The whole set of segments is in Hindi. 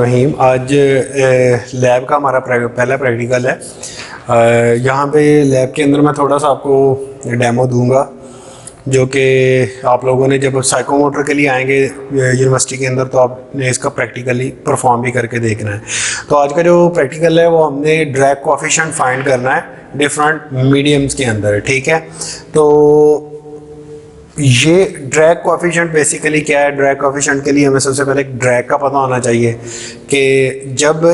रहीम। आज लैब का हमारा पहला प्रैक्टिकल है। यहाँ पे लैब के अंदर मैं थोड़ा सा आपको डेमो दूंगा, जो कि आप लोगों ने जब साइकोमोटर के लिए आएंगे यूनिवर्सिटी के अंदर तो आपने इसका प्रैक्टिकली परफॉर्म भी करके देखना है। तो आज का जो प्रैक्टिकल है वो हमने ड्रैग कोएफिशिएंट फाइंड करना है डिफरेंट मीडियम्स के अंदर, ठीक है। तो ये ड्रैग कोएफिशिएंट बेसिकली क्या है? ड्रैग कोएफिशिएंट के लिए हमें सबसे पहले ड्रैग का पता होना चाहिए कि जब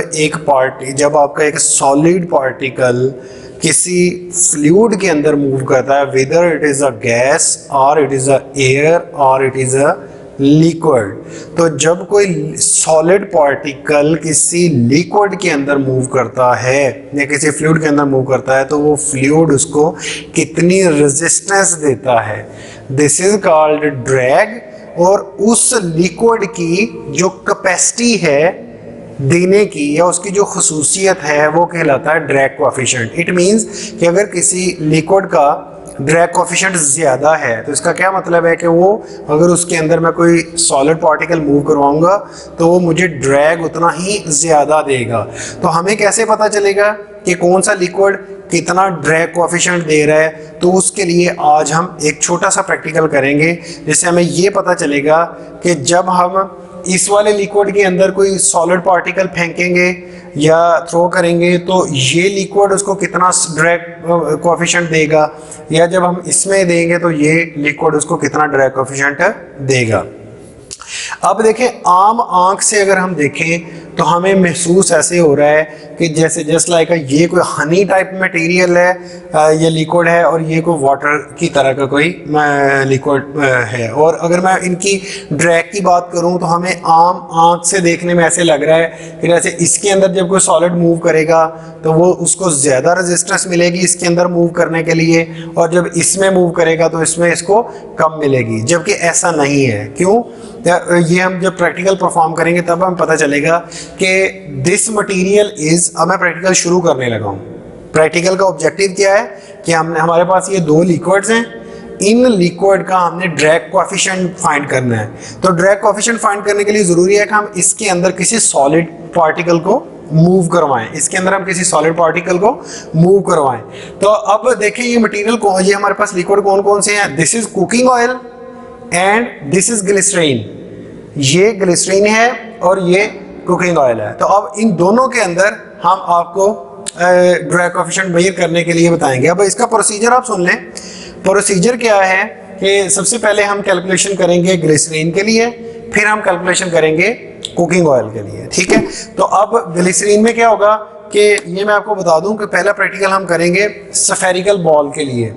आपका एक सॉलिड पार्टिकल किसी फ्लूइड के अंदर मूव करता है, whether it is a gas और इट इज अ एयर और इट इज अ लिक्विड, तो जब कोई सॉलिड पार्टिकल किसी लिक्विड के अंदर मूव करता है या किसी फ्लूइड के अंदर मूव करता है, तो वो फ्लूइड उसको कितनी रेजिस्टेंस देता है, दिस इज कॉल्ड ड्रैग। और उस लिक्विड की जो कैपेसिटी है देने की या उसकी जो खसूसियत है वो कहलाता है ड्रैग कोएफिशिएंट। इट मींस कि अगर किसी लिक्विड का ड्रैग कोएफिशिएंट ज़्यादा है तो इसका क्या मतलब है कि वो अगर उसके अंदर मैं कोई सॉलिड पार्टिकल मूव करवाऊंगा तो वो मुझे ड्रैग उतना ही ज़्यादा देगा। तो हमें कैसे पता चलेगा कि कौन सा लिक्विड कितना ड्रैग कोएफिशिएंट दे रहा है? तो उसके लिए आज हम एक छोटा सा प्रैक्टिकल करेंगे जिससे हमें ये पता चलेगा कि जब हम इस वाले लिक्विड के अंदर कोई सॉलिड पार्टिकल फेंकेंगे या थ्रो करेंगे तो ये लिक्विड उसको कितना ड्रैग कोएफिशिएंट देगा, या जब हम इसमें देंगे तो ये लिक्विड उसको कितना ड्रैग कोएफिशिएंट देगा। अब देखें, आम आंख से अगर हम देखें तो हमें महसूस ऐसे हो रहा है कि जैसे जस्ट लाइक ये कोई हनी टाइप मटेरियल है, ये लिक्विड है, और ये कोई वाटर की तरह का कोई लिक्विड है। और अगर मैं इनकी ड्रैग की बात करूं तो हमें आम आंख से देखने में ऐसे लग रहा है कि जैसे इसके अंदर जब कोई सॉलिड मूव करेगा तो वो उसको ज़्यादा रेजिस्टेंस मिलेगी इसके अंदर मूव करने के लिए, और जब इसमें मूव करेगा तो इसमें इसको कम मिलेगी, जबकि ऐसा नहीं है। क्यों? ये हम जब प्रैक्टिकल परफॉर्म करेंगे तब हमें पता चलेगा कि दिस मटेरियल इज। अब मैं प्रैक्टिकल शुरू करने लगा हूँ। प्रैक्टिकल का ऑब्जेक्टिव क्या है कि हमारे पास ये दो लिक्विड्स हैं, इन लिक्विड का हमने ड्रैग कोएफिशिएंट फाइंड करना है। तो ड्रैग कोएफिशिएंट फाइंड करने के लिए जरूरी है कि हम इसके अंदर किसी सॉलिड पार्टिकल को मूव करवाएं, इसके अंदर हम किसी सॉलिड पार्टिकल को मूव करवाएं। तो अब देखें ये मटेरियल ये हमारे पास लिक्विड कौन कौन से हैं? This is cooking oil and this is glycerine. ये ग्लिसरीन है और ये कुकिंग ऑयल है। तो अब इन दोनों के अंदर हम आपको ड्रैग कोएफिशिएंट मेजर करने के लिए बताएंगे। अब इसका प्रोसीजर आप सुन लें। प्रोसीजर क्या है कि सबसे पहले हम कैलकुलेशन करेंगे ग्लिसरीन के लिए, फिर हम कैलकुलेशन करेंगे कुकिंग ऑयल के लिए, ठीक है। तो अब ग्लिसरीन में क्या होगा कि ये मैं आपको बता दूं कि पहला प्रैक्टिकल हम करेंगे स्फेरिकल बॉल के लिए।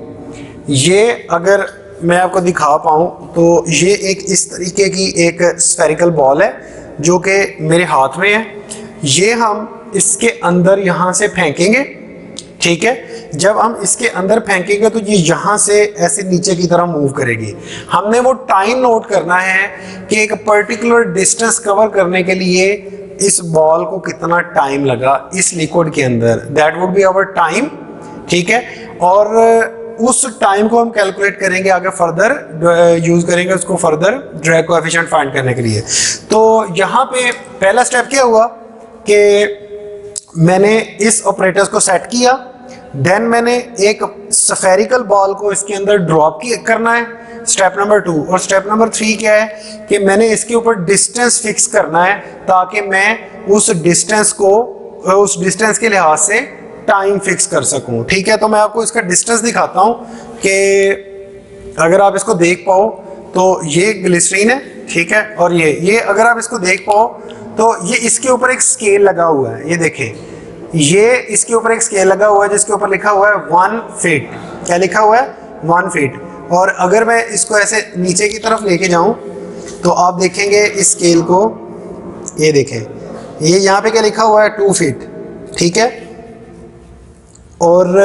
ये अगर मैं आपको दिखा पाऊं तो ये एक इस तरीके की एक स्फेरिकल बॉल है जो कि मेरे हाथ में है। ये हम इसके अंदर यहाँ से फेंकेंगे, ठीक है। जब हम इसके अंदर फेंकेंगे तो ये यहाँ से ऐसे नीचे की तरफ मूव करेगी। हमने वो टाइम नोट करना है कि एक पर्टिकुलर डिस्टेंस कवर करने के लिए इस बॉल को कितना टाइम लगा इस लिक्विड के अंदर, that would be our time, ठीक है। और उस टाइम को हम कैलकुलेट करेंगे, आगे फर्दर यूज करेंगे उसको फर्दर ड्रैग कोएफिशिएंट फाइंड करने के लिए। तो यहाँ पे पहला स्टेप क्या हुआ कि मैंने इस ऑपरेटर्स को सेट किया, देन मैंने एक स्फेरिकल बॉल को इसके अंदर ड्रॉप करना है, स्टेप नंबर 2। और स्टेप नंबर 3 क्या है कि मैंने इसके ऊपर डिस्टेंस फिक्स करना है ताकि मैं उस डिस्टेंस के लिहाज से टाइम फिक्स कर सकूं, ठीक है। तो मैं आपको इसका डिस्टेंस दिखाता हूं कि अगर आप इसको देख पाओ तो ये ग्लिसरीन है, ठीक है। और ये अगर आप इसको देख पाओ तो ये इसके ऊपर एक स्केल लगा हुआ है, ये देखें, ये इसके ऊपर एक स्केल लगा हुआ है जिसके ऊपर लिखा हुआ है 1 फीट। क्या लिखा हुआ है? 1 फीट। और अगर मैं इसको ऐसे नीचे की तरफ लेके जाऊं तो आप देखेंगे इस स्केल को, ये देखें, ये यहाँ पे क्या लिखा हुआ है? 2 फीट, ठीक है। और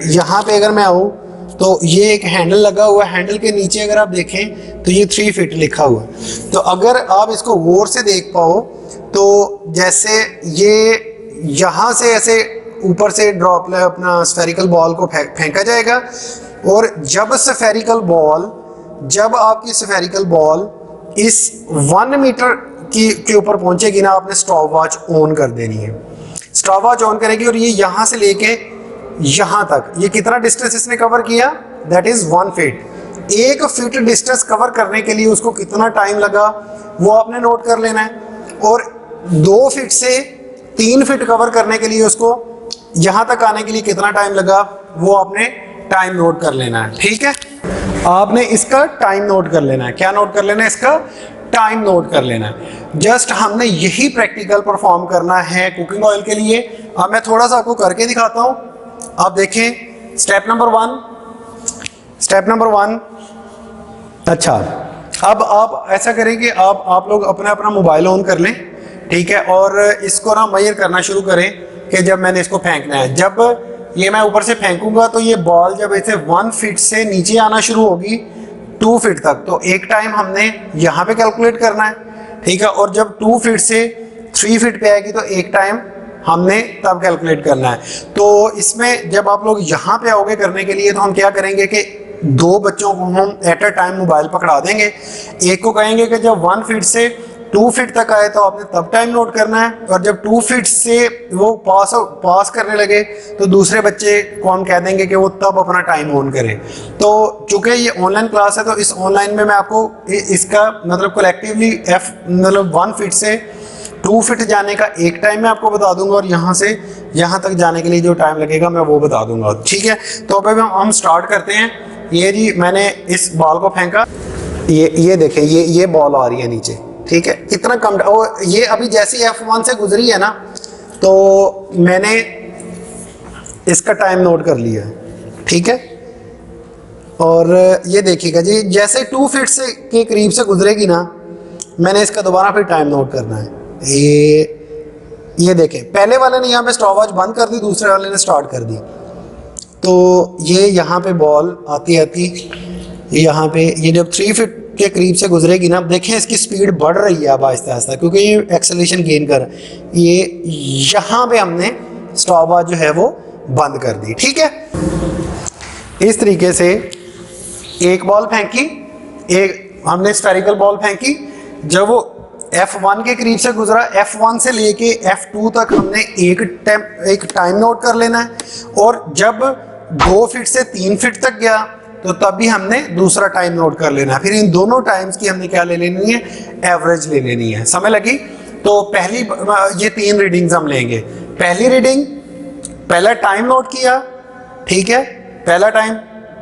यहाँ पे अगर मैं आऊँ तो ये एक हैंडल लगा हुआ है, हैंडल के नीचे अगर आप देखें तो ये 3 फीट लिखा हुआ है। तो अगर आप इसको गौर से देख पाओ तो जैसे ये यहाँ से ऐसे ऊपर से ड्रॉप अपना स्फेरिकल बॉल को फेंका जाएगा, और जब आपकी स्फेरिकल बॉल इस 1 मीटर के ऊपर पहुंचेगी ना, आपने स्टॉप वॉच ऑन कर देनी है। स्टॉप वॉच ऑन करेगी और ये यहाँ से लेके यहाँ तक ये कितना डिस्टेंस इसने कवर किया, that is 1 feet. 1 feet distance cover करने के लिए उसको कितना टाइम लगा वो आपने नोट कर लेना है, और 2 फीट से 3 फीट कवर करने के लिए उसको यहाँ तक आने के लिए कितना टाइम लगा वो आपने टाइम नोट कर लेना है। ठीक है, आपने इसका टाइम नोट कर लेना है। क्या नोट कर लेना है? इसका टाइम नोट कर लेना है। जस्ट हमने यही प्रैक्टिकल परफॉर्म करना है कुकिंग ऑयल के लिए। अब मैं थोड़ा सा आपको करके दिखाता हूं। आप देखें स्टेप नंबर 1। अच्छा, अब आप ऐसा करें कि आप लोग अपना अपना मोबाइल ऑन कर लें, ठीक है, और इसको ना मेजर करना शुरू करें कि जब मैंने इसको फेंकना है, जब ये मैं ऊपर से फेंकूंगा तो ये बॉल जब ऐसे 1 फीट से नीचे आना शुरू होगी 2 फीट तक, तो एक टाइम हमने यहाँ पे कैलकुलेट करना है, ठीक है, और जब 2 फीट से 3 फीट पे आएगी तो एक टाइम हमने तब कैलकुलेट करना है। तो इसमें जब आप लोग यहाँ पे आओगे करने के लिए तो हम क्या करेंगे कि 2 बच्चों को हम एट अ टाइम मोबाइल पकड़ा देंगे। एक को कहेंगे कि जब 1 फीट से 2 फीट तक आए तो आपने तब टाइम नोट करना है, और जब 2 फीट से वो पास करने लगे तो दूसरे बच्चे को हम कह देंगे कि वो तब अपना टाइम ऑन करे। तो चूंकि ये ऑनलाइन क्लास है तो इस ऑनलाइन में मैं आपको इसका मतलब कलेक्टिवली मतलब 1 फीट से 2 फीट जाने का एक टाइम मैं आपको बता दूंगा, और यहाँ से यहाँ तक जाने के लिए जो टाइम लगेगा मैं वो बता दूंगा। ठीक है, तो अब हम स्टार्ट करते हैं। ये जी मैंने इस बॉल को फेंका, ये देखें ये बॉल आ रही है नीचे, ठीक है, कितना कम, और ये अभी जैसे F1 से गुजरी है ना तो मैंने इसका टाइम नोट कर लिया है, ठीक है। और ये देखिएगा जी जैसे 2 फीट से के करीब से गुजरेगी ना, मैंने इसका दोबारा फिर टाइम नोट करना है। ये देखें, पहले वाले ने यहाँ पे स्टॉप वॉच बंद कर दी, दूसरे वाले ने स्टार्ट कर दी। तो ये यहाँ पे बॉल आती आती यहाँ पे ये जब 3 फीट के करीब से गुजरेगी ना, देखें इसकी स्पीड बढ़ रही है अब आहिस्ता आहिस्ता, क्योंकि ये एक्सेलरेशन गेन कर, ये यहाँ पे हमने स्टॉप वॉच जो है वो बंद कर दी। ठीक है, इस तरीके से एक बॉल फेंकी, एक हमने स्फेरिकल बॉल फेंकी, जब वो F1 के करीब से गुजरा, F1 से लेके F2 तक हमने एक टाइम नोट कर लेना है, और जब 2 फीट से 3 फीट तक गया तो तब भी हमने दूसरा टाइम नोट कर लेना है। फिर इन दोनों टाइम्स की हमने क्या ले लेनी है, एवरेज ले लेनी है। समझ लगी? तो पहली ये 3 रीडिंग्स हम लेंगे। पहली रीडिंग, पहला टाइम नोट किया, ठीक है, पहला टाइम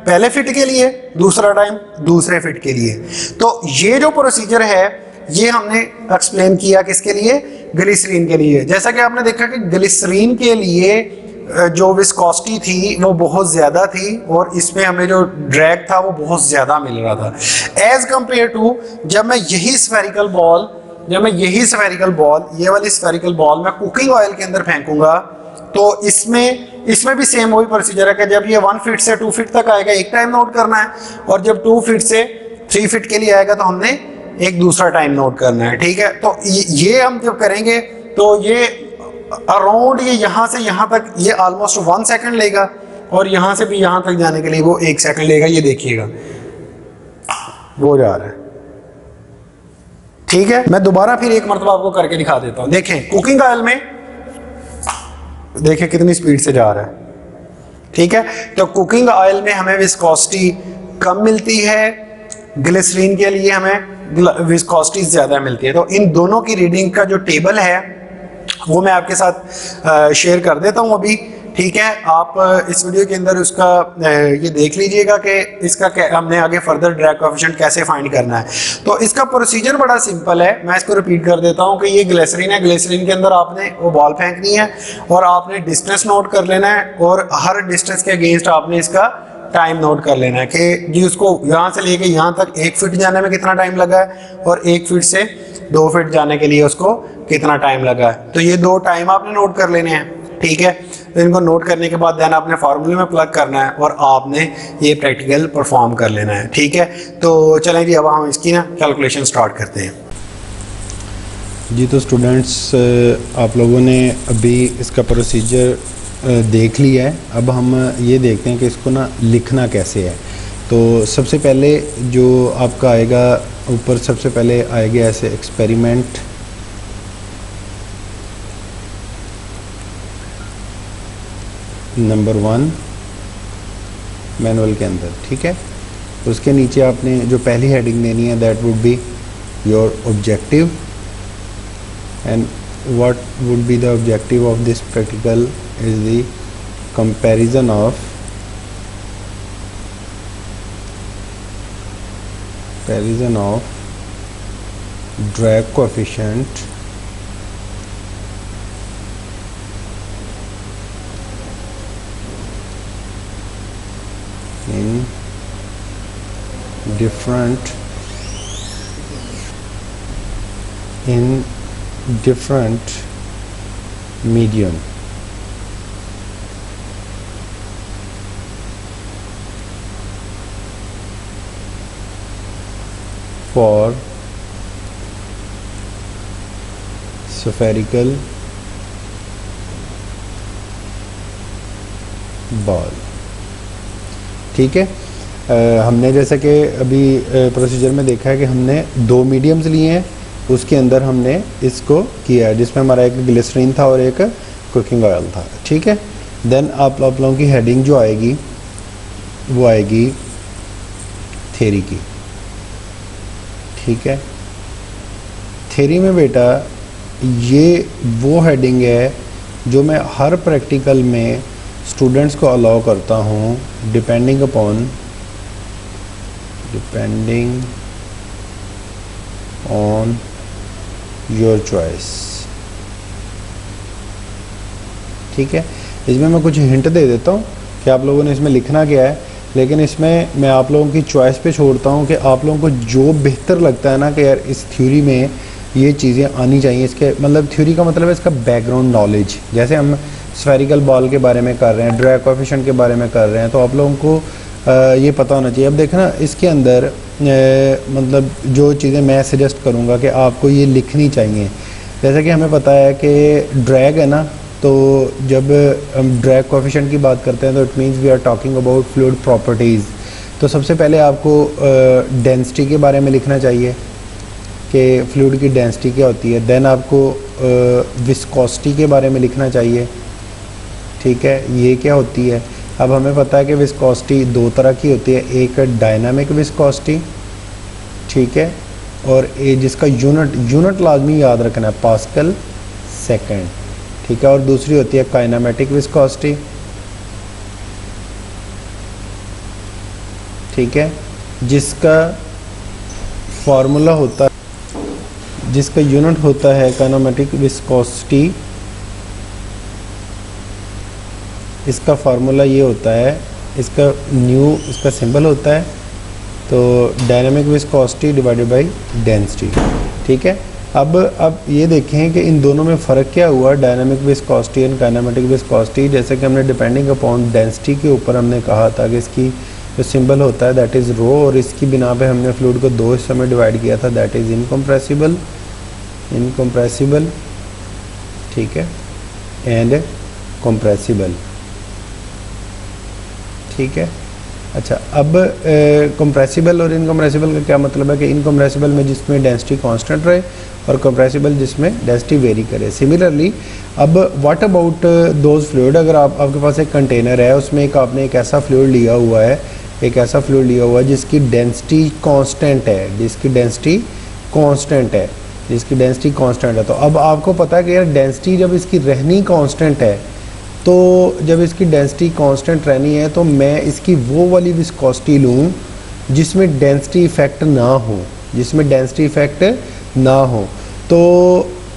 पहले फिट के लिए, दूसरा टाइम दूसरे फिट के लिए। तो ये जो प्रोसीजर है ये हमने एक्सप्लेन किया किसके लिए, ग्लिसरीन के लिए। जैसा कि आपने देखा कि ग्लिसरीन के लिए जो विस्कोसिटी थी वो बहुत ज़्यादा थी, और इसमें हमें जो ड्रैग था वो बहुत ज़्यादा मिल रहा था एज कंपेयर टू जब मैं यही स्फेरिकल बॉल ये वाली स्फेरिकल बॉल मैं कुकिंग ऑयल के अंदर फेंकूंगा, तो इसमें भी सेम वही प्रोसीजर है कि जब ये 1 फीट से 2 फीट तक आएगा एक टाइम नोट करना है, और जब 2 फीट से 3 फीट के लिए आएगा तो हमने एक दूसरा टाइम नोट करना है। ठीक है, तो ये हम जब करेंगे तो ये अराउंड ये यहाँ से यहाँ तक ये ऑलमोस्ट 1 सेकंड लेगा, और यहाँ से भी यहाँ तक जाने के लिए वो 1 सेकंड लेगा। ये देखिएगा वो जा रहा है। ठीक है, मैं दोबारा फिर एक मरतबा आपको करके दिखा देता हूँ। देखें कुकिंग ऑयल में देखें कितनी स्पीड से जा रहा है। ठीक है, तो कुकिंग ऑयल में हमें विस्कोसिटी कम मिलती है, ग्लिसरीन के लिए हमें विस्कोसिटी ज्यादा मिलती है। तो इन दोनों की रीडिंग का जो टेबल है वो मैं आपके साथ शेयर कर देता हूं अभी। ठीक है, आप इस वीडियो के अंदर उसका ये देख लीजिएगा कि इसका हमने आगे फर्दर ड्रैग कोएफिशिएंट कैसे फाइंड करना है। तो इसका प्रोसीजर बड़ा सिंपल है, मैं इसको रिपीट कर देता हूं कि ये ग्लिसरीन है, ग्लिसरीन के अंदर आपने वो बॉल फेंकनी है और आपने डिस्टेंस नोट कर लेना है, और हर डिस्टेंस के अगेंस्ट आपने इसका टाइम नोट कर लेना है कि जी उसको यहाँ से लेके यहाँ तक 1 फीट जाने में कितना टाइम लगा है, और 1 फीट से 2 फीट जाने के लिए उसको कितना टाइम लगा है। तो ये 2 टाइम आपने नोट कर लेने हैं। ठीक है, तो इनको नोट करने के बाद देन आपने फार्मूले में प्लग करना है और आपने ये प्रैक्टिकल परफॉर्म कर लेना है। ठीक है, तो चलें जी अब हम इसकी ना कैलकुलेशन स्टार्ट करते हैं। जी तो स्टूडेंट्स आप लोगों ने अभी इसका प्रोसीजर देख लिया है। अब हम ये देखते हैं कि इसको ना लिखना कैसे है। तो सबसे पहले जो आपका आएगा ऊपर, सबसे पहले आएगा ऐसे एक्सपेरिमेंट नंबर 1 मैनुअल के अंदर, ठीक है। उसके नीचे आपने जो पहली हेडिंग देनी है that would be your objective, and what would be the objective of this practical is the comparison of drag coefficient in different medium. For spherical ball, ठीक है। हमने जैसे कि अभी प्रोसीजर में देखा है कि हमने 2 मीडियम्स लिए हैं, उसके अंदर हमने इसको किया है, जिसमें हमारा एक ग्लिसरीन था और एक कुकिंग ऑयल था, ठीक है। देन आप लोगों की हेडिंग जो आएगी वो आएगी थ्योरी की, ठीक है। थ्योरी में बेटा ये वो हेडिंग है जो मैं हर प्रैक्टिकल में स्टूडेंट्स को अलाउ करता हूँ डिपेंडिंग ऑन योर चॉइस, ठीक है। इसमें मैं कुछ हिंट दे देता हूँ कि आप लोगों ने इसमें लिखना क्या है, लेकिन इसमें मैं आप लोगों की चॉइस पे छोड़ता हूँ कि आप लोगों को जो बेहतर लगता है ना कि यार इस थ्योरी में ये चीज़ें आनी चाहिए, इसके मतलब थ्योरी का मतलब है इसका बैकग्राउंड नॉलेज। जैसे हम स्फेरिकल बॉल के बारे में कर रहे हैं, ड्रैग कोएफिशिएंट के बारे में कर रहे हैं, तो आप लोगों को ये पता होना चाहिए। अब देखना इसके अंदर मतलब जो चीज़ें मैं सजेस्ट करूँगा कि आपको ये लिखनी चाहिए। जैसे कि हमें पता है कि ड्रैग है ना, तो जब हम ड्रैग कोएफिशिएंट की बात करते हैं तो it means we are talking about fluid properties. तो सबसे पहले आपको डेंसिटी के बारे में लिखना चाहिए कि फ्लूइड की डेंसिटी क्या होती है। देन आपको विस्कोसिटी के बारे में लिखना चाहिए, ठीक है, ये क्या होती है। अब हमें पता है कि विस्कोसिटी 2 तरह की होती है, एक डायनामिक विस्कोसिटी, ठीक है, और ये जिसका यूनिट लाजमी याद रखना है पास्कल सेकंड, ठीक है, और दूसरी होती है काइनेमेटिक विस्कोसिटी, ठीक है, जिसका फार्मूला होता है, जिसका यूनिट होता है काइनेमेटिक विस्कोसिटी, इसका फार्मूला ये होता है, इसका इसका सिंबल होता है, तो dynamic viscosity divided by density, ठीक है। अब ये देखें कि इन दोनों में फ़र्क क्या हुआ, dynamic viscosity and kinematic viscosity. जैसे कि हमने डिपेंडिंग अपॉन डेंसिटी के ऊपर हमने कहा था कि इसकी जो सिंबल होता है दैट इज़ रो, और इसकी बिना पे हमने फ्लूइड को 2 हिस्सों में डिवाइड किया था, दैट इज़ इनकम्प्रेसिबल, ठीक है, एंड कंप्रेसिबल, ठीक है। अच्छा, अब कंप्रेसिबल और इनकम्प्रेसिबल का क्या मतलब है कि इनकम्प्रेसिबल में जिसमें डेंसिटी कांस्टेंट रहे और कंप्रेसिबल जिसमें डेंसिटी वेरी करे। सिमिलरली अब व्हाट अबाउट दोज फ्लूइड, अगर आपके पास एक कंटेनर है, उसमें आपने एक ऐसा फ्लूइड लिया हुआ है, जिसकी डेंसिटी कांस्टेंट है, तो अब आपको पता है कि यार डेंसिटी जब इसकी रहनी कांस्टेंट है, तो जब इसकी डेंसिटी कांस्टेंट रहनी है तो मैं इसकी वो वाली विस्कोसिटी लूँ जिसमें डेंसिटी इफेक्ट ना हो। तो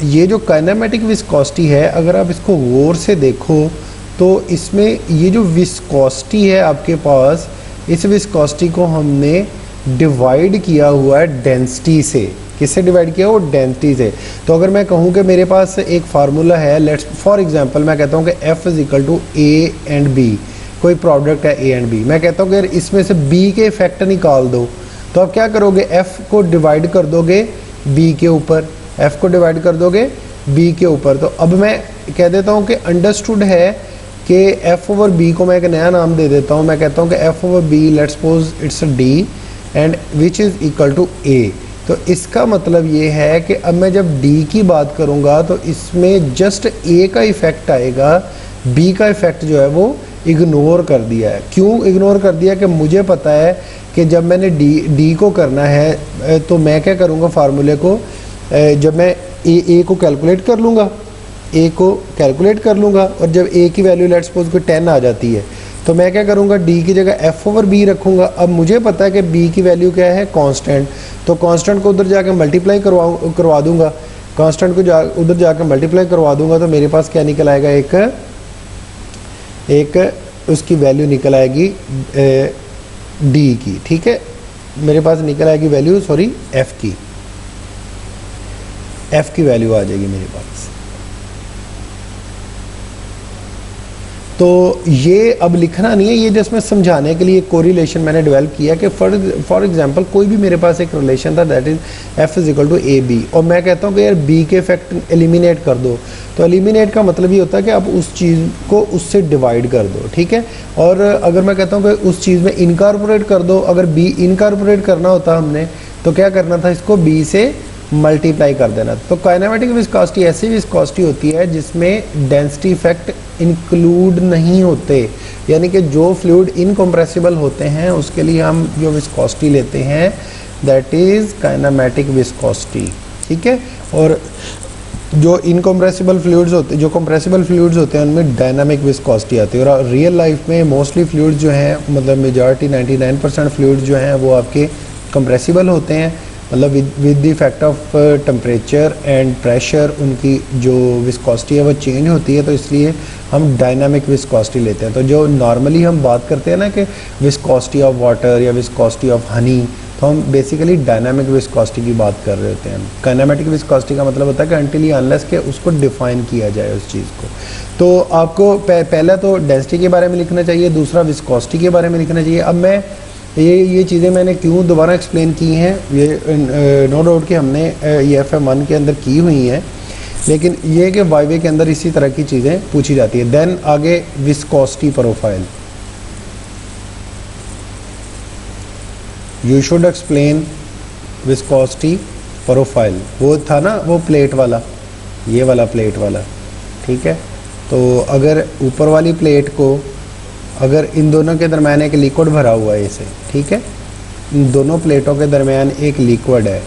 ये जो काइनेमेटिक विस्कोसिटी है, अगर आप इसको गौर से देखो तो इसमें ये जो विस्कोसिटी है आपके पास, इस विस्कोसिटी को हमने डिवाइड किया हुआ है डेंसिटी से। किससे डिवाइड किया हो? डेंसिटी से। तो अगर मैं कहूँ कि मेरे पास एक फार्मूला है, लेट्स फॉर एग्जांपल मैं कहता हूँ कि F is equal to A and B, कोई प्रोडक्ट है A एंड B, मैं कहता हूँ कि यार इसमें से B के इफेक्ट निकाल दो, तो आप क्या करोगे? F को डिवाइड कर दोगे B के ऊपर, F को डिवाइड कर दोगे B के ऊपर। तो अब मैं कह देता हूँ कि अंडरस्टूड है कि F ओवर B को मैं एक नया नाम दे देता हूँ, मैं कहता हूँ कि F over B let's suppose it's D and which is equal to A। तो इसका मतलब ये है कि अब मैं जब D की बात करूँगा तो इसमें जस्ट A का इफ़ेक्ट आएगा, B का इफ़ेक्ट जो है वो इग्नोर कर दिया है। क्यों इग्नोर कर दिया? कि मुझे पता है कि जब मैंने डी को करना है तो मैं क्या करूँगा, फार्मूले को जब मैं ए को कैलकुलेट कर लूँगा, ए को कैलकुलेट कर लूँगा, और जब ए की वैल्यू लेट्स सपोज को 10 आ जाती है तो मैं क्या करूँगा, डी की जगह एफ ओवर बी रखूँगा। अब मुझे पता है कि बी की वैल्यू क्या है, कांस्टेंट, तो कांस्टेंट को उधर जाके मल्टीप्लाई करवा दूँगा, कांस्टेंट को उधर जाकर मल्टीप्लाई करवा दूँगा, तो मेरे पास क्या निकल आएगा, एक उसकी वैल्यू निकल आएगी डी की, ठीक है, मेरे पास निकल आएगी वैल्यू, सॉरी एफ की वैल्यू आ जाएगी मेरे पास। तो ये अब लिखना नहीं है, ये जस्ट मैं समझाने के लिए कोरिलेशन मैंने डेवलप किया कि फॉर एग्जांपल कोई भी मेरे पास एक रिलेशन था that is F is equal to A B, और मैं कहता हूँ कि यार बी के इफेक्ट एलिमिनेट कर दो, तो एलिमिनेट का मतलब ये होता है कि आप उस चीज़ को उससे डिवाइड कर दो, ठीक है। और अगर मैं कहता हूँ कि उस चीज़ में इनकॉर्पोरेट कर दो, अगर बी इनकॉर्पोरेट करना होता हमने तो क्या करना था, इसको बी से मल्टीप्लाई कर देना। तो काइनेमेटिक विस्कोसिटी ऐसी विस्कोसिटी होती है जिसमें डेंसिटी इफेक्ट इंक्लूड नहीं होते, यानी कि जो फ्लूइड इनकम्प्रेसिबल होते हैं उसके लिए हम जो विस्कोसिटी लेते हैं दैट इज़ काइनेमेटिक विस्कोसिटी, ठीक है। और जो इनकम्प्रेसिबल फ्लूइड्स होते, जो कंप्रेसिबल फ्लूइड्स होते हैं उनमें डायनामिक विस्कोसिटी आती है। और रियल लाइफ में मोस्टली फ्लूइड्स जो हैं, मतलब मेजॉरिटी 99% फ्लूइड्स जो हैं वो आपके कंप्रेसिबल होते हैं, मतलब with the effect of temperature and pressure उनकी जो विस्कोसिटी है वो चेंज होती है, तो इसलिए हम डायनामिक विस्कोसिटी लेते हैं। तो जो नॉर्मली हम बात करते हैं ना कि विस्कोसिटी ऑफ वाटर या विस्कोसिटी ऑफ हनी, तो हम बेसिकली डायनामिक विस्कोसिटी की बात कर रहे होते हैं। काइनेमेटिक विस्कोसिटी का मतलब होता है कि अनटिल या अनलेस के उसको डिफाइन किया जाए उस चीज़ को। तो आपको पहला तो डेंसिटी के बारे में लिखना चाहिए, दूसरा विस्कोसिटी के बारे में लिखना चाहिए। अब मैं ये चीज़ें मैंने क्यों दोबारा एक्सप्लेन की हैं, ये नो डाउट कि हमने ये FM1 के अंदर की हुई हैं, लेकिन ये कि वाईवे के अंदर इसी तरह की चीज़ें पूछी जाती है। देन आगे viscosity profile, you should explain viscosity profile. वो था ना वो प्लेट वाला, ये वाला प्लेट वाला, ठीक है। तो अगर ऊपर वाली प्लेट को, अगर इन दोनों के दरम्यान एक लिक्विड भरा हुआ है इसे, ठीक है, इन दोनों प्लेटों के दरम्यान एक लिक्विड है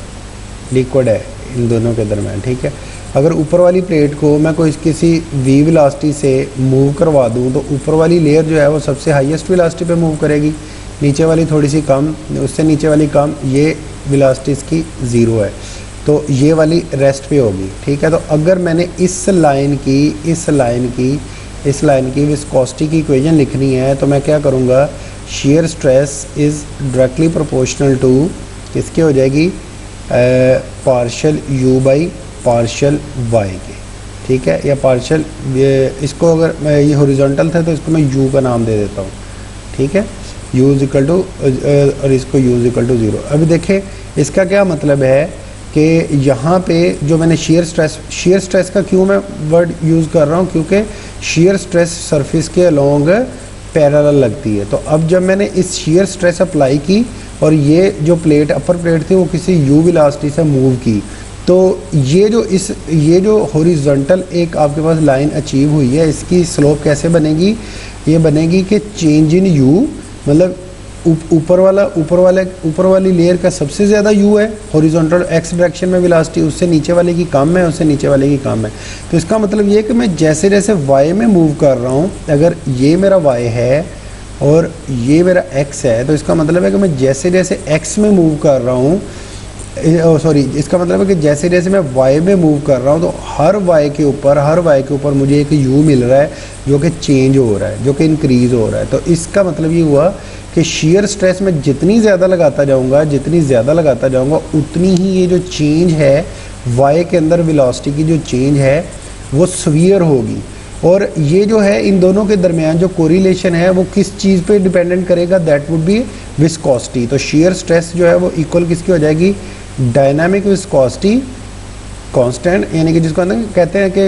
इन दोनों के दरम्यान, ठीक है। अगर ऊपर वाली प्लेट को मैं कोई किसी वी वेलोसिटी से मूव करवा दूं तो ऊपर वाली लेयर जो है वो सबसे हाईएस्ट वेलोसिटी पे मूव करेगी, नीचे वाली थोड़ी सी कम, उससे नीचे वाली कम, ये वेलोसिटी इसकी ज़ीरो है, तो ये वाली रेस्ट पे होगी, ठीक है। तो अगर मैंने इस लाइन की विस्कोसिटी की इक्वेशन लिखनी है तो मैं क्या करूँगा, shear stress is directly proportional to किसके हो जाएगी, partial u by partial y के, ठीक है, या पार्शियल, इसको अगर मैं ये हॉरिजॉन्टल था तो इसको मैं u का नाम दे देता हूँ, ठीक है, u इज इक्वल टू, और इसको u इज इक्वल टू 0। अभी देखें इसका क्या मतलब है कि यहाँ पे जो मैंने शेयर स्ट्रेस का क्यों मैं वर्ड यूज़ कर रहा हूँ, क्योंकि शेयर स्ट्रेस सरफेस के अलोंग पैरेलल लगती है। तो अब जब मैंने इस शेयर स्ट्रेस अप्लाई की और ये जो प्लेट अपर प्लेट थी वो किसी u वेलोसिटी से मूव की, तो ये जो हॉरिजॉन्टल एक आपके पास लाइन अचीव हुई है, इसकी स्लोप कैसे बनेगी, ये बनेगी कि चेंज इन u, मतलब ऊपर वाली लेयर का सबसे ज़्यादा u है हॉरिजॉन्टल x डायरेक्शन में वेलोसिटी, उससे नीचे वाले की कम है, उससे नीचे वाले की कम है। तो इसका मतलब ये है कि मैं जैसे जैसे y में मूव कर रहा हूँ, अगर ये मेरा y है और ये मेरा x है, तो इसका मतलब है कि मैं जैसे जैसे x में मूव कर रहा हूँ, इसका मतलब है कि जैसे जैसे मैं y में मूव कर रहा हूँ तो हर y के ऊपर मुझे एक u मिल रहा है जो कि चेंज हो रहा है, जो कि इंक्रीज़ हो रहा है। तो इसका मतलब ये हुआ कि शेयर स्ट्रेस में जितनी ज़्यादा लगाता जाऊँगा उतनी ही ये जो चेंज है y के अंदर वेलोसिटी की जो चेंज है वो सवियर होगी। और ये जो है इन दोनों के दरमियान जो कोरिलेशन है वो किस चीज़ पे डिपेंडेंट करेगा, दैट वुड बी विस्कोसिटी। तो शेयर स्ट्रेस जो है वो इक्वल किसकी हो जाएगी, डायनामिक विस्कोसिटी कांस्टेंट, यानी कि जिसको कहते हैं कि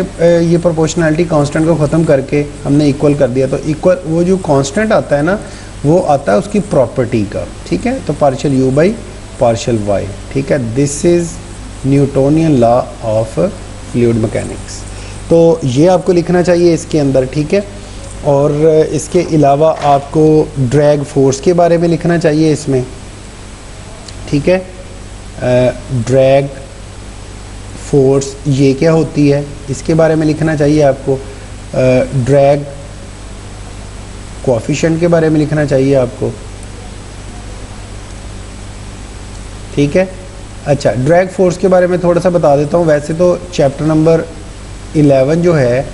ये प्रोपोर्शनैलिटी कांस्टेंट को ख़त्म करके हमने इक्वल कर दिया, तो इक्वल वो जो कांस्टेंट आता है ना वो आता है उसकी प्रॉपर्टी का, ठीक है। तो partial u by partial y, ठीक है, this is Newtonian law of fluid mechanics. तो ये आपको लिखना चाहिए इसके अंदर, ठीक है। और इसके अलावा आपको ड्रैग फोर्स के बारे में लिखना चाहिए इसमें, ठीक है। ड्रैग फोर्स ये क्या होती है इसके बारे में लिखना चाहिए आपको। ड्रैग कोएफिशिएंट के बारे में लिखना चाहिए आपको, ठीक है। अच्छा, ड्रैग फोर्स के बारे में थोड़ा सा बता देता हूँ। वैसे तो चैप्टर नंबर 11 जो है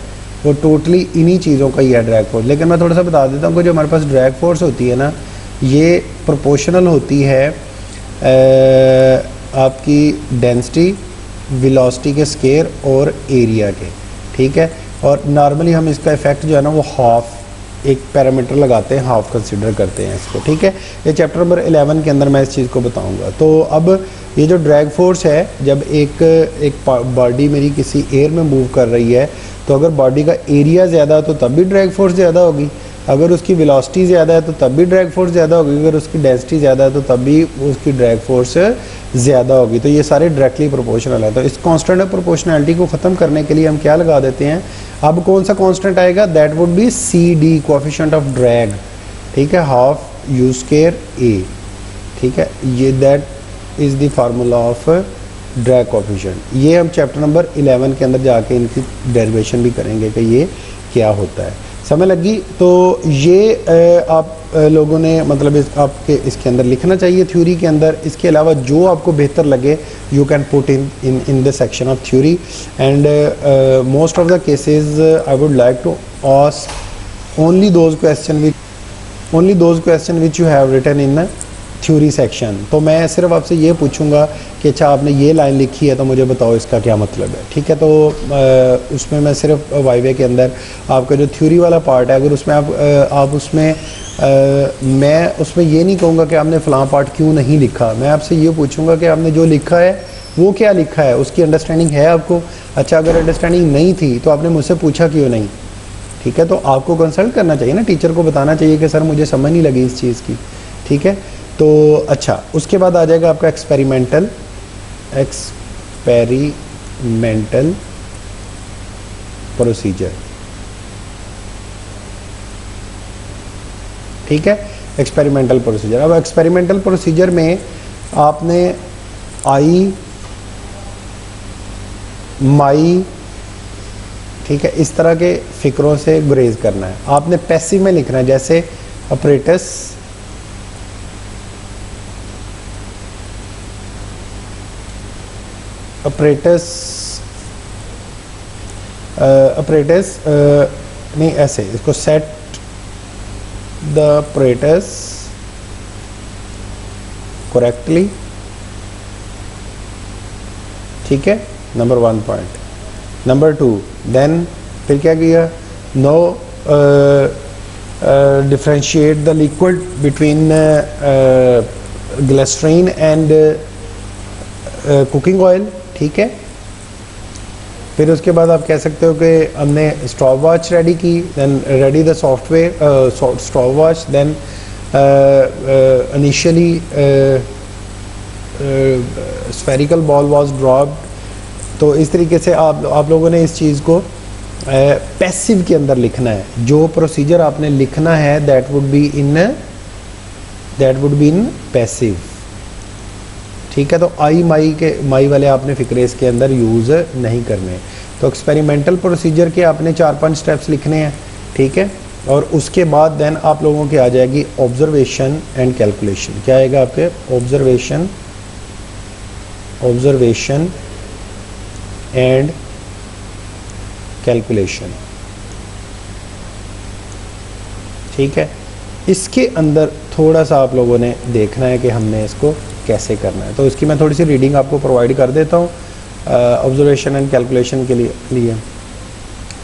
वो टोटली इन्हीं चीज़ों का ही है, ड्रैग फोर्स, लेकिन मैं थोड़ा सा बता देता हूँ कि जो हमारे पास ड्रैग फोर्स होती है ना, ये प्रोपोर्शनल होती है आपकी डेंसिटी, वेलोसिटी के स्केयर और एरिया के, ठीक है। और नॉर्मली हम इसका इफेक्ट जो है ना वो हाफ, एक पैरामीटर लगाते हैं, हाफ कंसिडर करते हैं इसको, ठीक है। ये चैप्टर नंबर 11 के अंदर मैं इस चीज़ को बताऊंगा। तो अब ये जो ड्रैग फोर्स है, जब एक बॉडी मेरी किसी एयर में मूव कर रही है, तो अगर बॉडी का एरिया ज़्यादा तो तब भी ड्रैग फोर्स ज़्यादा होगी, अगर उसकी वेलोसिटी ज़्यादा है तो तब भी ड्रैग फोर्स ज़्यादा होगी, अगर उसकी डेंसिटी ज़्यादा है तो तब भी उसकी ड्रैग फोर्स ज़्यादा होगी। तो ये सारे डायरेक्टली प्रोपोर्शनल है। तो इस कांस्टेंट ऑफ प्रोपोर्शनैलिटी को ख़त्म करने के लिए हम क्या लगा देते हैं, अब कौन सा कांस्टेंट आएगा, that would B CD, coefficient of drag, ठीक है, हाफ U स्क्वायर A, ठीक है। ये that is the formula of drag coefficient. ये हम चैप्टर नंबर 11 के अंदर जाके इनकी डेरिवेशन भी करेंगे कि ये क्या होता है, समझ लगी। तो ये आप लोगों ने मतलब आपके इसके अंदर लिखना चाहिए थ्योरी के अंदर। इसके अलावा जो आपको बेहतर लगे you can put in the section of theory, and most of the cases I would like to ask only those question which you have written in theory section. तो मैं सिर्फ आपसे ये पूछूंगा कि अच्छा आपने ये लाइन लिखी है तो मुझे बताओ इसका क्या मतलब है, ठीक है। तो उसमें मैं सिर्फ वाइवे के अंदर आपका जो थ्योरी वाला पार्ट है, अगर उसमें आप उसमें मैं उसमें ये नहीं कहूँगा कि आपने फ़लाँ पार्ट क्यों नहीं लिखा, मैं आपसे ये पूछूंगा कि आपने जो लिखा है वो क्या लिखा है, उसकी अंडरस्टैंडिंग है आपको। अच्छा, अगर अंडरस्टैंडिंग नहीं थी तो आपने मुझसे पूछा क्यों नहीं, ठीक है। तो आपको कंसल्ट करना चाहिए ना, टीचर को बताना चाहिए कि सर मुझे समझ नहीं लगी इस चीज़ की, ठीक है। तो अच्छा, उसके बाद आ जाएगा आपका एक्सपेरिमेंटल प्रोसीजर, ठीक है। एक्सपेरिमेंटल प्रोसीजर, अब एक्सपेरिमेंटल प्रोसीजर में आपने आई माई, ठीक है, इस तरह के फिक्रों से गुरेज करना है। आपने पैसिव में लिखना है, जैसे अपरेटस नहीं ऐसे, इसको सेट द apparatus correctly, ठीक है, नंबर 1 पॉइंट। नंबर 2 देन फिर क्या किया, no differentiate the liquid between glycerine and cooking oil, ठीक है। फिर उसके बाद आप कह सकते हो कि हमने स्टॉप वॉच रेडी की, then ready the software stop watch, then initially spherical ball was dropped. तो इस तरीके से आप लोगों ने इस चीज़ को पैसिव के अंदर लिखना है। जो प्रोसीजर आपने लिखना है that would be in passive, ठीक है। तो आई माई वाले आपने फिक्रे इसके अंदर यूज़ नहीं करने। तो एक्सपेरिमेंटल प्रोसीजर के आपने 4-5 स्टेप्स लिखने हैं, ठीक है। और उसके बाद देन आप लोगों की आ जाएगी ऑब्जर्वेशन एंड कैलकुलेशन। क्या आएगा आपके, ऑब्जर्वेशन एंड कैलकुलेशन, ठीक है। इसके अंदर थोड़ा सा आप लोगों ने देखना है कि हमने इसको कैसे करना है। तो इसकी मैं थोड़ी सी रीडिंग आपको प्रोवाइड कर देता हूँ ऑब्जर्वेशन एंड कैलकुलेशन के लिए,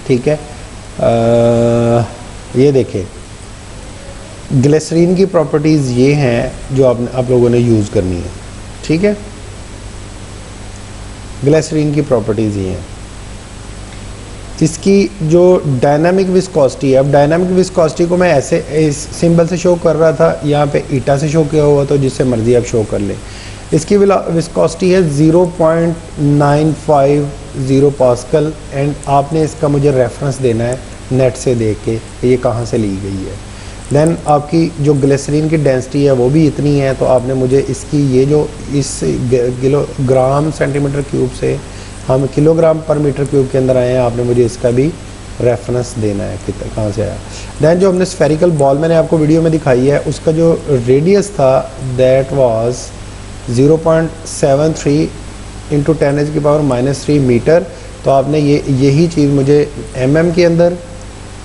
ठीक है। ये देखिए, ग्लिसरीन की प्रॉपर्टीज़ ये हैं जो आप लोगों ने यूज़ करनी है, ठीक है। ग्लिसरीन की प्रॉपर्टीज़ ये हैं। इसकी जो डायनामिक विस्कोसिटी है, अब डायनामिक विस्कोसिटी को मैं ऐसे इस सिंबल से शो कर रहा था, यहाँ पे ईटा से शो किया हुआ, तो जिससे मर्जी आप शो कर लें। इसकी विस्कोसिटी है 0.950 पास्कल एंड आपने इसका मुझे रेफरेंस देना है नेट से देख के ये कहाँ से ली गई है। देन आपकी जो ग्लिसरीन की डेंसिटी है वो भी इतनी है, तो आपने मुझे इसकी ये जो इस किलोग्राम सेंटीमीटर क्यूब से हम किलोग्राम पर मीटर क्यूब के अंदर आए हैं, आपने मुझे इसका भी रेफरेंस देना है कितना कहाँ से आया। दैन जो हमने स्फेरिकल बॉल मैंने आपको वीडियो में दिखाई है उसका जो रेडियस था दैट वाज 0.73 इंटू 10⁻³ मीटर। तो आपने यही चीज़ मुझे के अंदर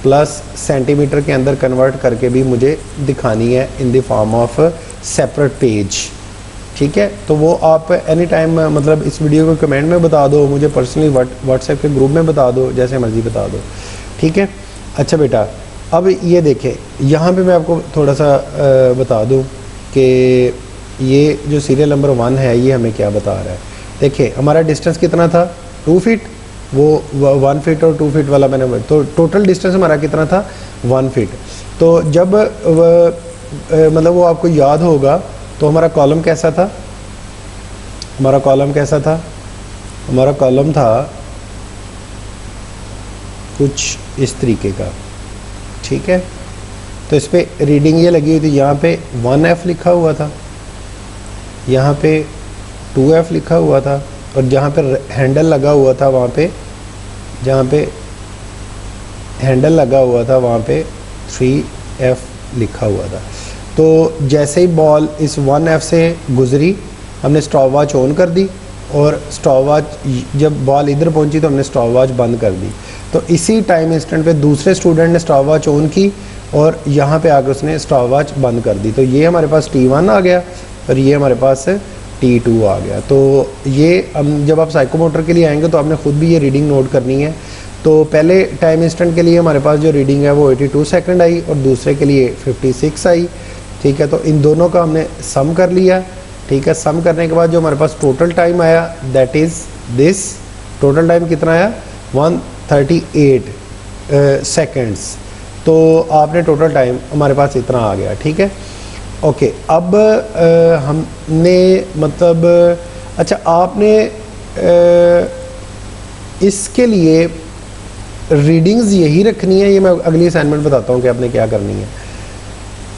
प्लस सेंटीमीटर के अंदर कन्वर्ट करके भी मुझे दिखानी है in the form of separate page. ठीक है, तो वो आप एनी टाइम मतलब इस वीडियो को कमेंट में बता दो, मुझे पर्सनली व्हाट्सएप के ग्रुप में बता दो, जैसे मर्जी बता दो। ठीक है, अच्छा बेटा अब ये देखें यहाँ पे मैं आपको थोड़ा सा बता दूँ कि ये जो सीरियल नंबर 1 है ये हमें क्या बता रहा है। देखिए हमारा डिस्टेंस कितना था 2 फीट, वो 1 फीट और 2 फीट वाला मैंने, तो टोटल डिस्टेंस हमारा कितना था 1 फीट। तो जब मतलब वो आपको याद होगा तो हमारा कॉलम कैसा था, हमारा कॉलम कैसा था, हमारा कॉलम था कुछ इस तरीके का। ठीक है, तो इस पर रीडिंग ये लगी हुई थी, यहाँ पे 1F लिखा हुआ था, यहाँ पे 2F लिखा हुआ था, और जहाँ पे हैंडल लगा हुआ था वहाँ पे, जहाँ पे हैंडल लगा हुआ था वहाँ पे 3F लिखा हुआ था। तो जैसे ही बॉल इस 1F से गुजरी हमने स्टॉप वॉच ऑन कर दी, और स्टॉप वॉच जब बॉल इधर पहुँची तो हमने स्टॉप वॉच बंद कर दी। तो इसी टाइम इंस्टेंट पे दूसरे स्टूडेंट ने स्टॉप वॉच ऑन की और यहाँ पे आकर उसने स्टॉप वॉच बंद कर दी। तो ये हमारे पास T1 आ गया और ये हमारे पास T2 आ गया। तो ये हम जब आप साइकोमोटर के लिए आएंगे तो आपने खुद भी ये रीडिंग नोट करनी है। तो पहले टाइम इंस्टेंट के लिए हमारे पास जो रीडिंग है वो 82 सेकंड आई और दूसरे के लिए 56 आई। ठीक है, तो इन दोनों का हमने सम कर लिया। ठीक है, सम करने के बाद जो हमारे पास टोटल टाइम आया that is this. Total time कितना आया 138 सेकेंड्स। तो आपने टोटल टाइम हमारे पास इतना आ गया। ठीक है, ओके। अब हमने मतलब अच्छा आपने इसके लिए रीडिंग्स यही रखनी है, ये मैं अगली असाइनमेंट बताता हूँ कि आपने क्या करनी है।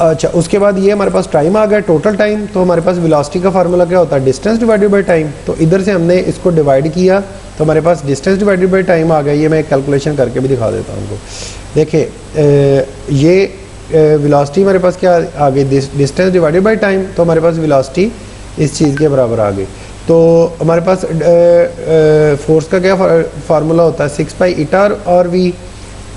अच्छा, उसके बाद ये हमारे पास टाइम आ गया टोटल टाइम। तो हमारे पास वेलोसिटी का फार्मूला क्या होता है डिस्टेंस डिवाइडेड बाय टाइम। तो इधर से हमने इसको डिवाइड किया तो हमारे पास डिस्टेंस डिवाइडेड बाय टाइम आ गया। ये मैं कैलकुलेशन करके भी दिखा देता हूँ आपको। देखिए ये वेलोसिटी हमारे पास क्या आ गई डिस्टेंस डिवाइडेड बाय टाइम, तो हमारे पास वेलोसिटी इस चीज़ के बराबर आ गई। तो हमारे पास फोर्स का क्या फार्मूला होता है 6 पाई ईटा आर वी।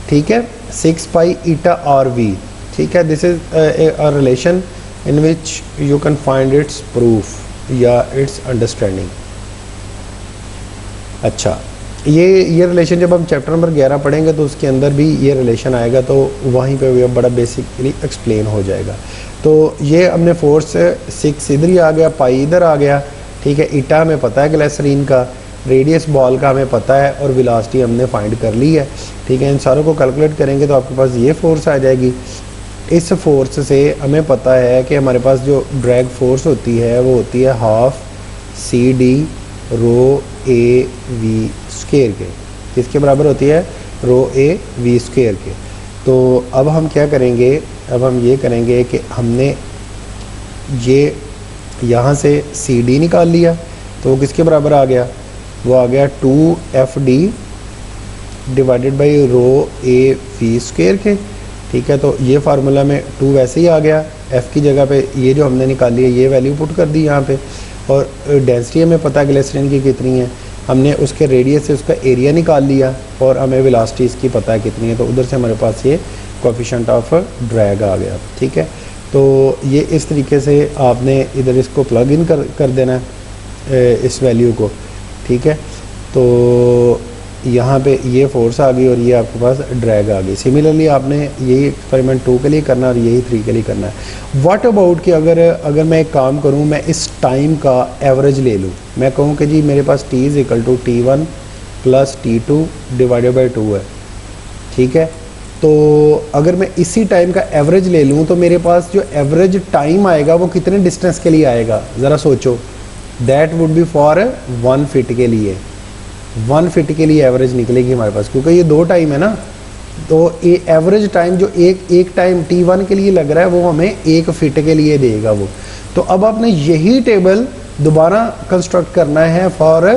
ठीक है, 6 पाई ईटा आर वी। ठीक है, this is a relation in which you can find its proof या इट्स अंडरस्टैंडिंग। अच्छा, ये रिलेशन जब हम चैप्टर नंबर 11 पढ़ेंगे तो उसके अंदर भी ये रिलेशन आएगा, तो वहीं पे भी बड़ा बेसिकली एक्सप्लेन हो जाएगा। तो ये हमने फोर्स 6 इधर ही आ गया, पाई इधर आ गया। ठीक है, ईटा हमें पता है ग्लिसरीन का, रेडियस बॉल का हमें पता है और वेलोसिटी हमने फाइंड कर ली है। ठीक है, इन सारों को कैलकुलेट करेंगे तो आपके पास ये फोर्स आ जाएगी। इस फोर्स से हमें पता है कि हमारे पास जो ड्रैग फोर्स होती है वो होती है half CD rho A V square के। किसके बराबर होती है रो A V स्क्वायर के। तो अब हम क्या करेंगे, अब हम ये करेंगे कि हमने ये यहाँ से CD निकाल लिया तो वो किसके बराबर आ गया, वो आ गया 2FD divided by rho A V square के। ठीक है, तो ये फार्मूला में 2 वैसे ही आ गया, F की जगह पे ये जो हमने निकाली है ये वैल्यू पुट कर दी यहाँ पे। और डेंसिटी हमें पता है ग्लिसरीन की कितनी है, हमने उसके रेडियस से उसका एरिया निकाल लिया और हमें वेलोसिटी इसकी पता है कितनी है। तो उधर से हमारे पास ये कोएफिशिएंट ऑफ ड्रैग आ गया। ठीक है, तो ये इस तरीके से आपने इधर इसको प्लग इन कर देना है इस वैल्यू को। ठीक है, तो यहाँ पे ये फोर्स आ गई और ये आपके पास ड्रैग आ गई। सिमिलरली आपने यही एक्सपेरिमेंट 2 के लिए करना है और यही 3 के लिए करना है। व्हाट अबाउट कि अगर मैं एक काम करूँ, मैं इस टाइम का एवरेज ले लूँ, मैं कहूँ कि जी मेरे पास T = T1 + T2 divided by 2 है। ठीक है, तो अगर मैं इसी टाइम का एवरेज ले लूँ तो मेरे पास जो एवरेज टाइम आएगा वो कितने डिस्टेंस के लिए आएगा, ज़रा सोचो। That would B for 1 fit के लिए, 1 फिट के लिए एवरेज निकलेगी हमारे पास, क्योंकि ये 2 टाइम है ना, तो ये एवरेज टाइम जो एक टाइम T1 के लिए लग रहा है वो हमें 1 फिट के लिए देगा वो। तो अब आपने यही टेबल दोबारा कंस्ट्रक्ट करना है फॉर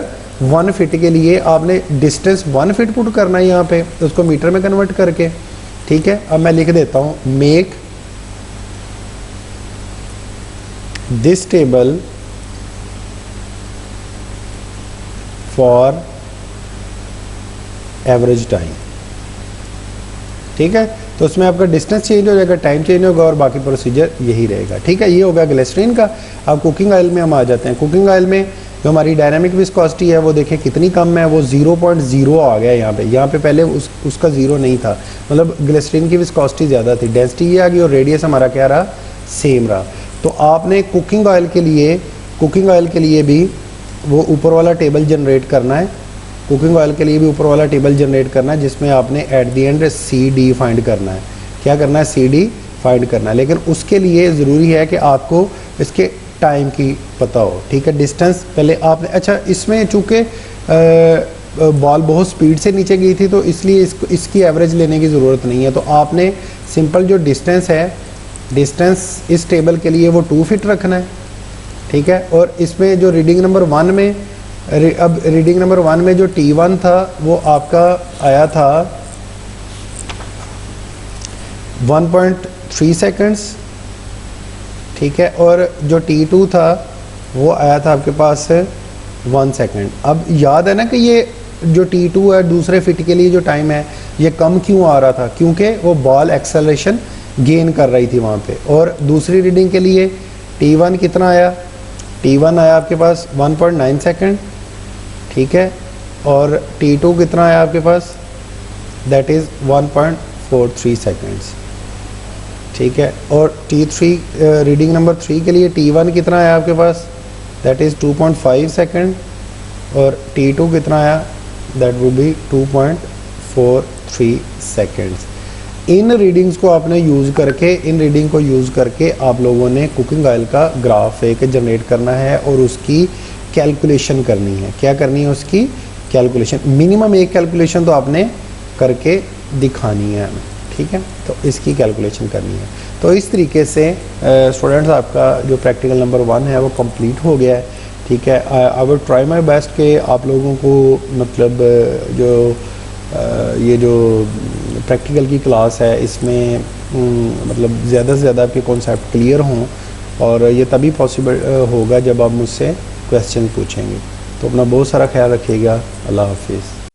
1 फिट के लिए। आपने डिस्टेंस 1 फिट पुट करना है यहाँ पे, उसको मीटर में कन्वर्ट करके, ठीक है। अब मैं लिख देता हूँ, make this table for average time, ठीक है। तो उसमें आपका डिस्टेंस चेंज हो जाएगा, टाइम चेंज होगा और बाकी प्रोसीजर यही रहेगा, ठीक है। ये हो गया ग्लिसरीन का। अब कुकिंग ऑयल में हम आ जाते हैं। कुकिंग ऑयल में जो हमारी डायनामिक विस्कोसिटी है वो देखिए कितनी कम है, वो 0.0 आ गया यहाँ पे पहले उसका 0 नहीं था, मतलब ग्लिसरीन की विस्कोसिटी ज़्यादा थी। डेंसिटी ये आ गई और रेडियस हमारा क्या रहा, सेम रहा। तो आपने कुकिंग ऑयल के लिए भी वो ऊपर वाला टेबल जनरेट करना है, कुकिंग ऑयल के लिए भी ऊपर वाला टेबल जनरेट करना है, जिसमें आपने at the end CD find करना है। क्या करना है, CD फाइंड करना है। लेकिन उसके लिए ज़रूरी है कि आपको इसके टाइम की पता हो, ठीक है। डिस्टेंस पहले आपने, अच्छा इसमें चूँकि बॉल बहुत स्पीड से नीचे गई थी तो इसलिए इसकी एवरेज लेने की ज़रूरत नहीं है। तो आपने सिंपल जो डिस्टेंस है, डिस्टेंस इस टेबल के लिए वो 2 फिट रखना है, ठीक है। और इसमें जो रीडिंग नंबर 1 में, अब रीडिंग नंबर 1 में जो T1 था वो आपका आया था 1.3 सेकंड्स, ठीक है। और जो T2 था वो आया था आपके पास 1 सेकंड। अब याद है ना कि ये जो T2 है दूसरे फिट के लिए जो टाइम है ये कम क्यों आ रहा था, क्योंकि वो बॉल एक्सेलरेशन गेन कर रही थी वहाँ पे। और दूसरी रीडिंग के लिए T1 कितना आया, T1 आया आपके पास 1.9 सेकंड, ठीक है। और T2 कितना आया आपके पास, दैट इज़ 1.43 सेकंड्स, ठीक है। और T3 रीडिंग नंबर 3 के लिए T1 कितना आया आपके पास, दैट इज़ 2.5 सेकंड। और T2 कितना आया, that would B 2.43 seconds. In readings को आपने यूज़ करके, इन रीडिंग को यूज़ करके आप लोगों ने कुकिंग ऑयल का ग्राफ एक जनरेट करना है और उसकी कैलकुलेशन करनी है। क्या करनी है, उसकी कैलकुलेशन। मिनिमम एक कैलकुलेशन तो आपने करके दिखानी है हमें, ठीक है। तो इसकी कैलकुलेशन करनी है। तो इस तरीके से स्टूडेंट्स आपका जो प्रैक्टिकल नंबर 1 है वो कंप्लीट हो गया है, ठीक है। I will try my best कि आप लोगों को मतलब जो ये जो प्रैक्टिकल की क्लास है इसमें मतलब ज़्यादा से ज़्यादा आपके कॉन्सेप्ट क्लियर हों, और ये तभी पॉसिबल होगा जब आप मुझसे क्वेश्चन पूछेंगे। तो अपना बहुत सारा ख्याल रखिएगा। अल्लाह हाफिज़।